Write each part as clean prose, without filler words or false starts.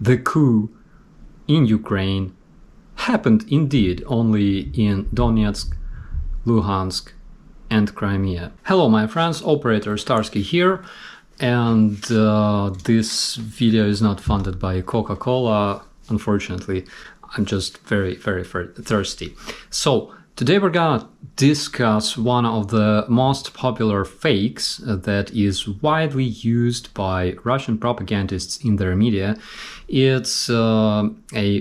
the coup in Ukraine happened indeed only in Donetsk, Luhansk and Crimea. Hello my friends, operator Starsky here, and this video is not funded by Coca-Cola, unfortunately. I'm just very thirsty. So today we're gonna discuss one of the most popular fakes that is widely used by Russian propagandists in their media. It's a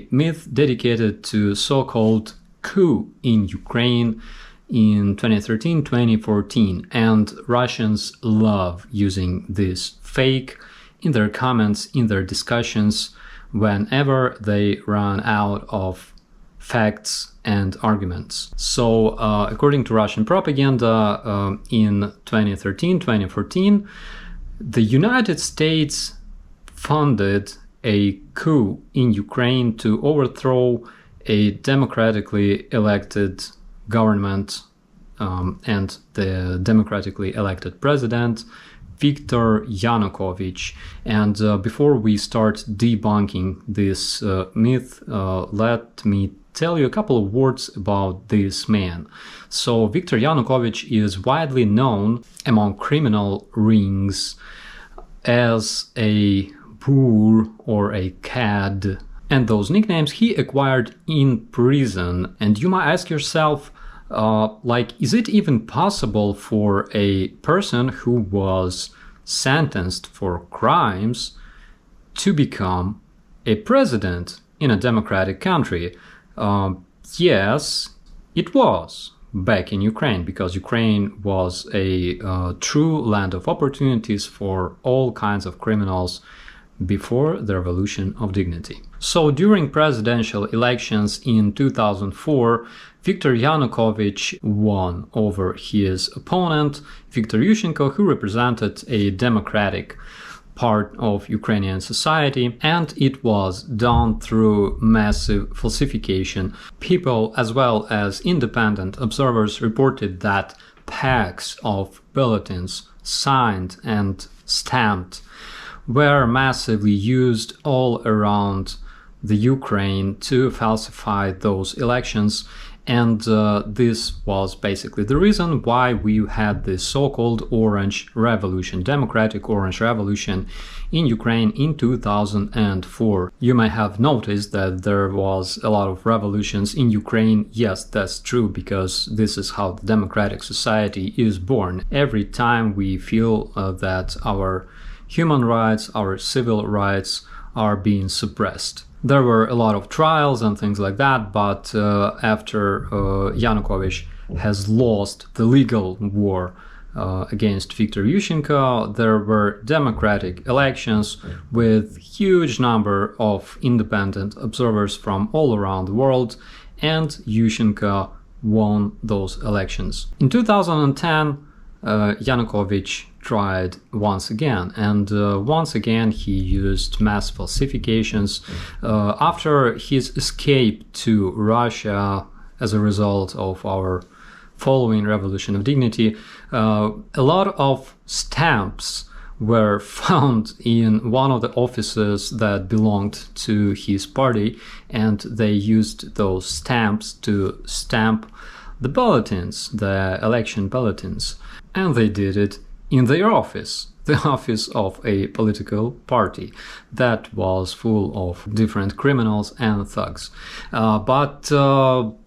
myth dedicated to so-called coup in Ukraine in 2013-2014, and Russians love using this fake in their comments, in their discussions, whenever they run out of facts and arguments. So according to Russian propaganda, in 2013-2014, the United States funded a coup in Ukraine to overthrow a democratically elected government and the democratically elected president, Viktor Yanukovych. And before we start debunking this myth, let me tell you a couple of words about this man. So Viktor Yanukovych is widely known among criminal rings as a boor or a cad, and those nicknames he acquired in prison. And you might ask yourself, is it even possible for a person who was sentenced for crimes to become a president in a democratic country? Yes, it was back in Ukraine, because Ukraine was a true land of opportunities for all kinds of criminals before the Revolution of Dignity. So during presidential elections in 2004, Viktor Yanukovych won over his opponent, Viktor Yushchenko, who represented a democratic part of Ukrainian society, and it was done through massive falsification. People, as well as independent observers, reported that packs of bulletins signed and stamped were massively used all around the Ukraine to falsify those elections. And this was basically the reason why we had this so-called Orange Revolution, Democratic Orange Revolution in Ukraine in 2004. You may have noticed that there was a lot of revolutions in Ukraine. Yes, that's true, because this is how the democratic society is born. Every time we feel that our human rights, our civil rights are being suppressed. There were a lot of trials and things like that, but after Yanukovych has lost the legal war against Viktor Yushchenko, there were democratic elections with huge number of independent observers from all around the world, and Yushchenko won those elections. In 2010, Yanukovych tried once again, and once again he used mass falsifications. After his escape to Russia as a result of our following Revolution of Dignity, a lot of stamps were found in one of the offices that belonged to his party, and they used those stamps to stamp the bulletins, the election bulletins, and they did it in their office, the office of a political party that was full of different criminals and thugs. But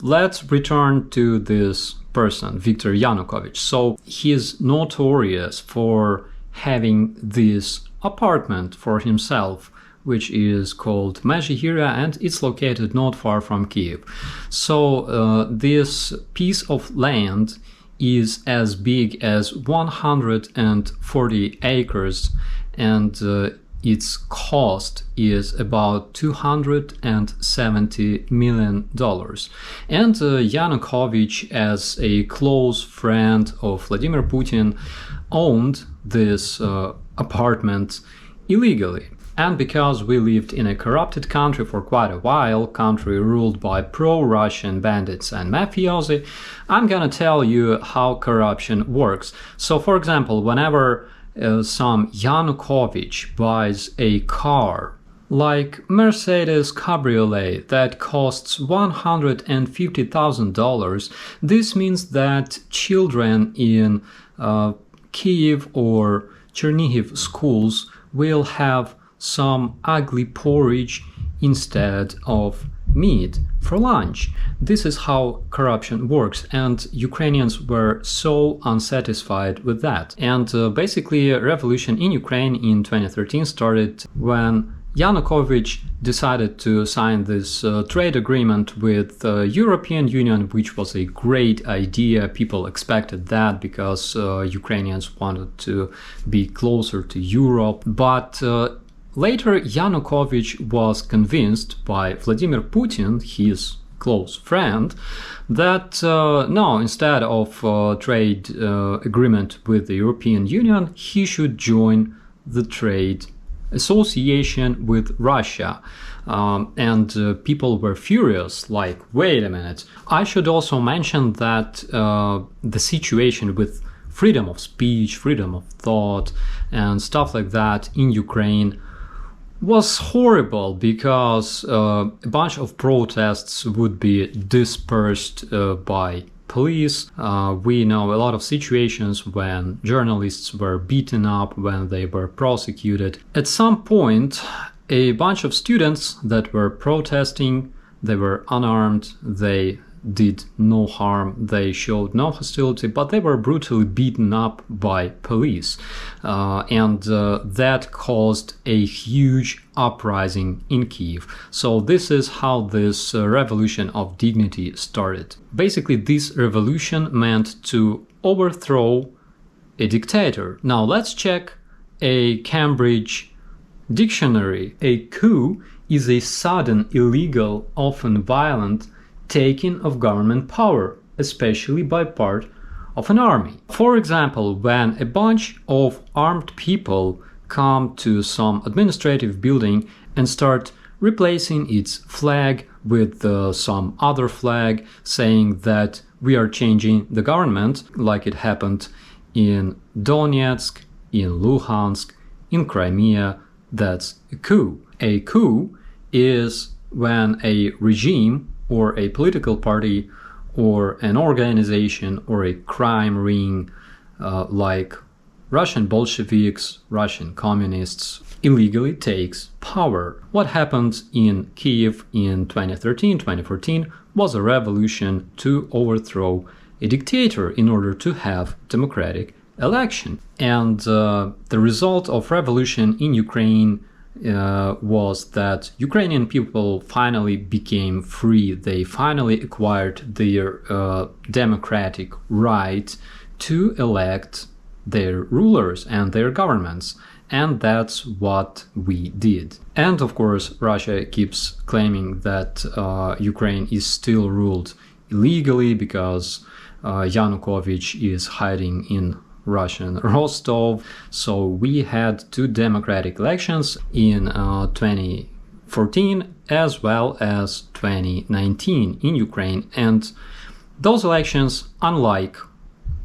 let's return to this person, Viktor Yanukovych. So he's notorious for having this apartment for himself, which is called Mezhyhirya, and it's located not far from Kiev. So this piece of land is as big as 140 acres, and its cost is about $270 million. And Yanukovych, as a close friend of Vladimir Putin, owned this apartment illegally. And because we lived in a corrupted country for quite a while, country ruled by pro-Russian bandits and mafiosi, I'm gonna tell you how corruption works. So, for example, whenever some Yanukovych buys a car like Mercedes Cabriolet that costs $150,000. This means that children in Kiev or Chernihiv schools will have some ugly porridge instead of meat for lunch. This is how corruption works, and Ukrainians were so unsatisfied with that. And basically, a revolution in Ukraine in 2013 started when Yanukovych decided to sign this trade agreement with the European Union, which was a great idea. People expected that because Ukrainians wanted to be closer to Europe. But later, Yanukovych was convinced by Vladimir Putin, his close friend, that no, instead of trade agreement with the European Union, he should join the trade association with Russia. And people were furious, like, wait a minute. I should also mention that the situation with freedom of speech, freedom of thought, and stuff like that in Ukraine was horrible, because a bunch of protests would be dispersed by police. We know a lot of situations when journalists were beaten up, when they were prosecuted. At some point, a bunch of students that were protesting, they were unarmed, they did no harm, they showed no hostility, but they were brutally beaten up by police. And that caused a huge uprising in Kiev. So this is how this revolution of dignity started. Basically, this revolution meant to overthrow a dictator. Now let's check a Cambridge dictionary. A coup is a sudden, illegal, often violent taking of government power, especially by part of an army. For example, when a bunch of armed people come to some administrative building and start replacing its flag with some other flag, saying that we are changing the government, like it happened in Donetsk, in Luhansk, in Crimea, that's a coup. A coup is when a regime or a political party or an organization or a crime ring like Russian Bolsheviks, Russian communists, illegally takes power. What happened in Kiev in 2013-2014 was a revolution to overthrow a dictator in order to have democratic election. And the result of revolution in Ukraine was that Ukrainian people finally became free. They finally acquired their democratic right to elect their rulers and their governments. And that's what we did. And of course, Russia keeps claiming that Ukraine is still ruled illegally because Yanukovych is hiding in Russian Rostov. So we had two democratic elections in 2014 as well as 2019 in Ukraine. And those elections, unlike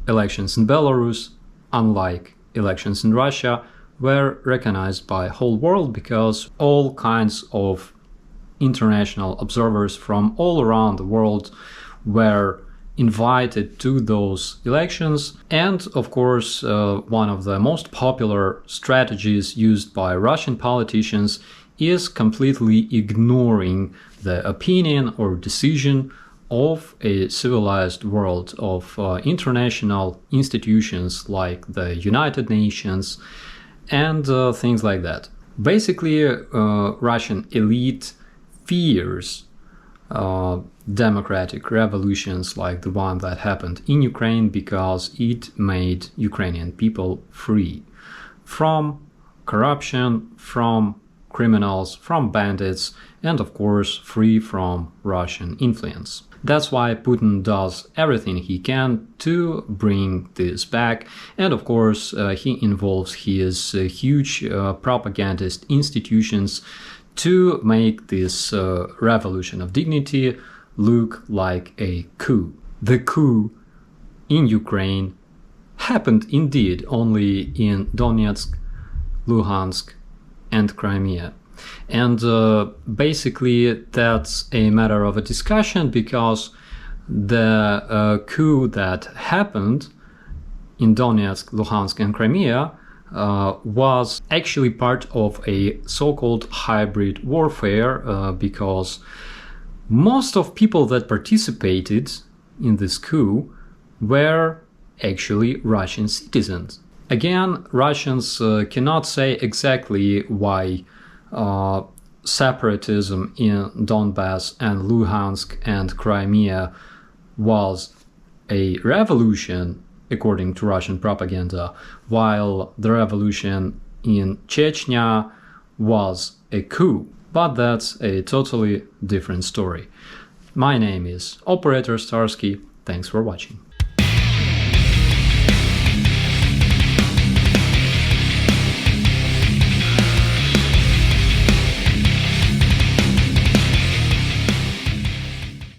elections in Belarus, unlike elections in Russia, were recognized by whole world because all kinds of international observers from all around the world were invited to those elections. And of course, one of the most popular strategies used by Russian politicians is completely ignoring the opinion or decision of a civilized world, of international institutions like the United Nations and things like that. Basically, Russian elite fears democratic revolutions like the one that happened in Ukraine because it made Ukrainian people free from corruption, from criminals, from bandits, and of course free from Russian influence. That's why Putin does everything he can to bring this back, and of course he involves his huge propagandist institutions to make this revolution of dignity look like a coup. The coup in Ukraine happened indeed only in Donetsk, Luhansk, and Crimea. And basically that's a matter of a discussion, because the coup that happened in Donetsk, Luhansk and Crimea was actually part of a so-called hybrid warfare, because most of people that participated in this coup were actually Russian citizens. Again, Russians cannot say exactly why separatism in Donbass and Luhansk and Crimea was a revolution according to Russian propaganda, while the revolution in Chechnya was a coup. But that's a totally different story. My name is Operator Starsky. Thanks for watching.